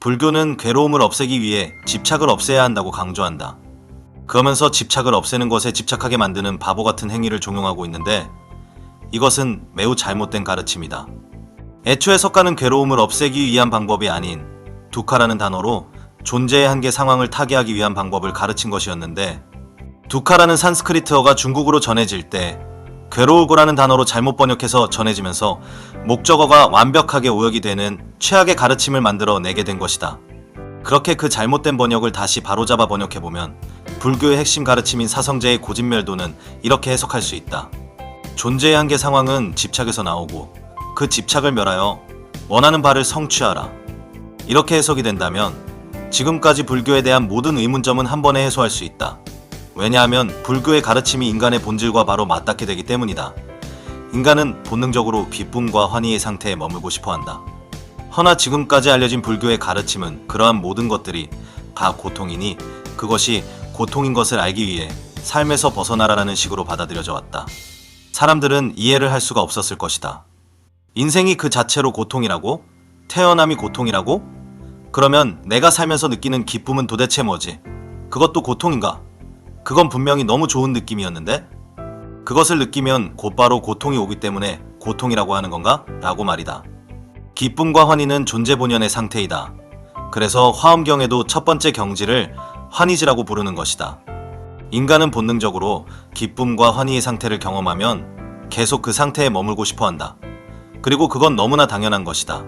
불교는 괴로움을 없애기 위해 집착을 없애야 한다고 강조한다. 그러면서 집착을 없애는 것에 집착하게 만드는 바보 같은 행위를 종용하고 있는데 이것은 매우 잘못된 가르침이다. 애초에 석가는 괴로움을 없애기 위한 방법이 아닌 두카라는 단어로 존재의 한계 상황을 타개하기 위한 방법을 가르친 것이었는데, 두카라는 산스크리트어가 중국으로 전해질 때 괴로울고라는 단어로 잘못 번역해서 전해지면서 목적어가 완벽하게 오역이 되는 최악의 가르침을 만들어 내게 된 것이다. 그렇게 그 잘못된 번역을 다시 바로잡아 번역해보면 불교의 핵심 가르침인 사성제의 고진멸도는 이렇게 해석할 수 있다. 존재의 한계 상황은 집착에서 나오고 그 집착을 멸하여 원하는 바를 성취하라. 이렇게 해석이 된다면 지금까지 불교에 대한 모든 의문점은 한 번에 해소할 수 있다. 왜냐하면 불교의 가르침이 인간의 본질과 바로 맞닿게 되기 때문이다. 인간은 본능적으로 기쁨과 환희의 상태에 머물고 싶어한다. 허나 지금까지 알려진 불교의 가르침은 그러한 모든 것들이 다 고통이니 그것이 고통인 것을 알기 위해 삶에서 벗어나라라는 식으로 받아들여져 왔다. 사람들은 이해를 할 수가 없었을 것이다. 인생이 그 자체로 고통이라고? 태어남이 고통이라고? 그러면 내가 살면서 느끼는 기쁨은 도대체 뭐지? 그것도 고통인가? 그건 분명히 너무 좋은 느낌이었는데? 그것을 느끼면 곧바로 고통이 오기 때문에 고통이라고 하는 건가? 라고 말이다. 기쁨과 환희는 존재 본연의 상태이다. 그래서 화엄경에도 첫 번째 경지를 환희지라고 부르는 것이다. 인간은 본능적으로 기쁨과 환희의 상태를 경험하면 계속 그 상태에 머물고 싶어한다. 그리고 그건 너무나 당연한 것이다.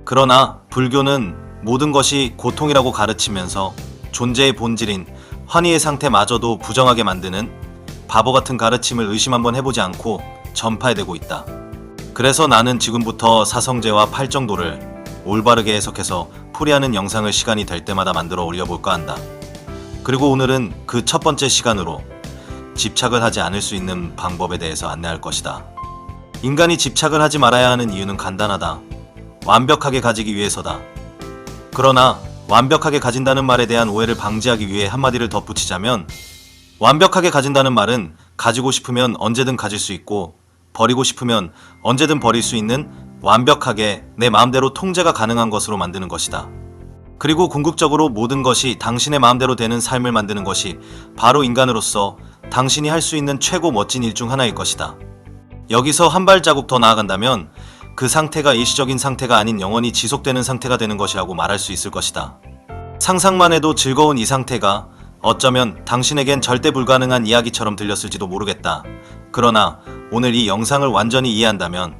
그러나 불교는 모든 것이 고통이라고 가르치면서 존재의 본질인 환희의 상태마저도 부정하게 만드는 바보 같은 가르침을 의심 한번 해보지 않고 전파해대고 있다. 그래서 나는 지금부터 사성제와 팔정도를 올바르게 해석해서 풀이하는 영상을 시간이 될 때마다 만들어 올려볼까 한다. 그리고 오늘은 그 첫 번째 시간으로 집착을 하지 않을 수 있는 방법에 대해서 안내할 것이다. 인간이 집착을 하지 말아야 하는 이유는 간단하다. 완벽하게 가지기 위해서다. 그러나 완벽하게 가진다는 말에 대한 오해를 방지하기 위해 한마디를 덧붙이자면, 완벽하게 가진다는 말은 가지고 싶으면 언제든 가질 수 있고 버리고 싶으면 언제든 버릴 수 있는 완벽하게 내 마음대로 통제가 가능한 것으로 만드는 것이다. 그리고 궁극적으로 모든 것이 당신의 마음대로 되는 삶을 만드는 것이 바로 인간으로서 당신이 할 수 있는 최고 멋진 일 중 하나일 것이다. 여기서 한 발자국 더 나아간다면 그 상태가 일시적인 상태가 아닌 영원히 지속되는 상태가 되는 것이라고 말할 수 있을 것이다. 상상만 해도 즐거운 이 상태가 어쩌면 당신에겐 절대 불가능한 이야기처럼 들렸을지도 모르겠다. 그러나 오늘 이 영상을 완전히 이해한다면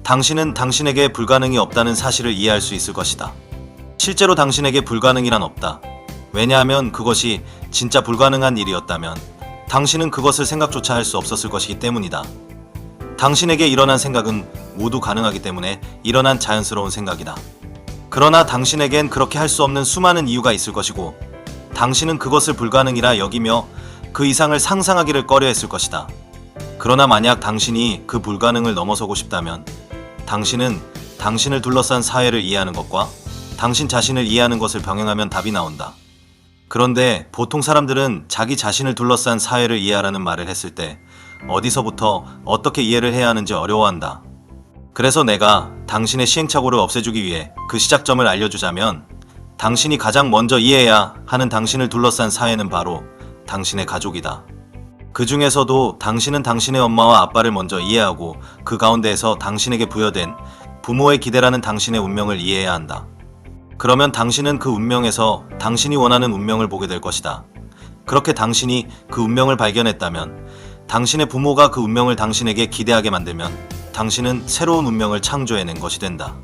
당신은 당신에게 불가능이 없다는 사실을 이해할 수 있을 것이다. 실제로 당신에게 불가능이란 없다. 왜냐하면 그것이 진짜 불가능한 일이었다면 당신은 그것을 생각조차 할 수 없었을 것이기 때문이다. 당신에게 일어난 생각은 모두 가능하기 때문에 일어난 자연스러운 생각이다. 그러나 당신에겐 그렇게 할 수 없는 수많은 이유가 있을 것이고 당신은 그것을 불가능이라 여기며 그 이상을 상상하기를 꺼려했을 것이다. 그러나 만약 당신이 그 불가능을 넘어서고 싶다면 당신은 당신을 둘러싼 사회를 이해하는 것과 당신 자신을 이해하는 것을 병행하면 답이 나온다. 그런데 보통 사람들은 자기 자신을 둘러싼 사회를 이해하라는 말을 했을 때 어디서부터 어떻게 이해를 해야 하는지 어려워한다. 그래서 내가 당신의 시행착오를 없애주기 위해 그 시작점을 알려주자면, 당신이 가장 먼저 이해해야 하는 당신을 둘러싼 사회는 바로 당신의 가족이다. 그 중에서도 당신은 당신의 엄마와 아빠를 먼저 이해하고 그 가운데에서 당신에게 부여된 부모의 기대라는 당신의 운명을 이해해야 한다. 그러면 당신은 그 운명에서 당신이 원하는 운명을 보게 될 것이다. 그렇게 당신이 그 운명을 발견했다면, 당신의 부모가 그 운명을 당신에게 기대하게 만들면 당신은 새로운 운명을 창조해낸 것이 된다.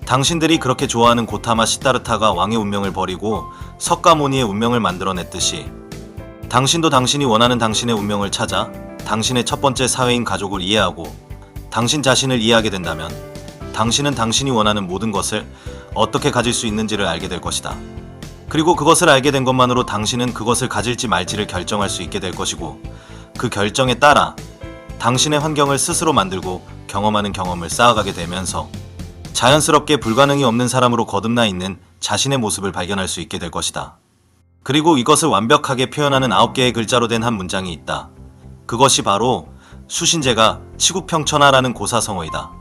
당신들이 그렇게 좋아하는 고타마 시다르타가 왕의 운명을 버리고 석가모니의 운명을 만들어냈듯이 당신도 당신이 원하는 당신의 운명을 찾아 당신의 첫 번째 사회인 가족을 이해하고 당신 자신을 이해하게 된다면 당신은 당신이 원하는 모든 것을 어떻게 가질 수 있는지를 알게 될 것이다. 그리고 그것을 알게 된 것만으로 당신은 그것을 가질지 말지를 결정할 수 있게 될 것이고, 그 결정에 따라 당신의 환경을 스스로 만들고 경험하는 경험을 쌓아가게 되면서 자연스럽게 불가능이 없는 사람으로 거듭나 있는 자신의 모습을 발견할 수 있게 될 것이다. 그리고 이것을 완벽하게 표현하는 9개의 글자로 된 한 문장이 있다. 그것이 바로 수신제가 치국평천하라는 고사성어이다.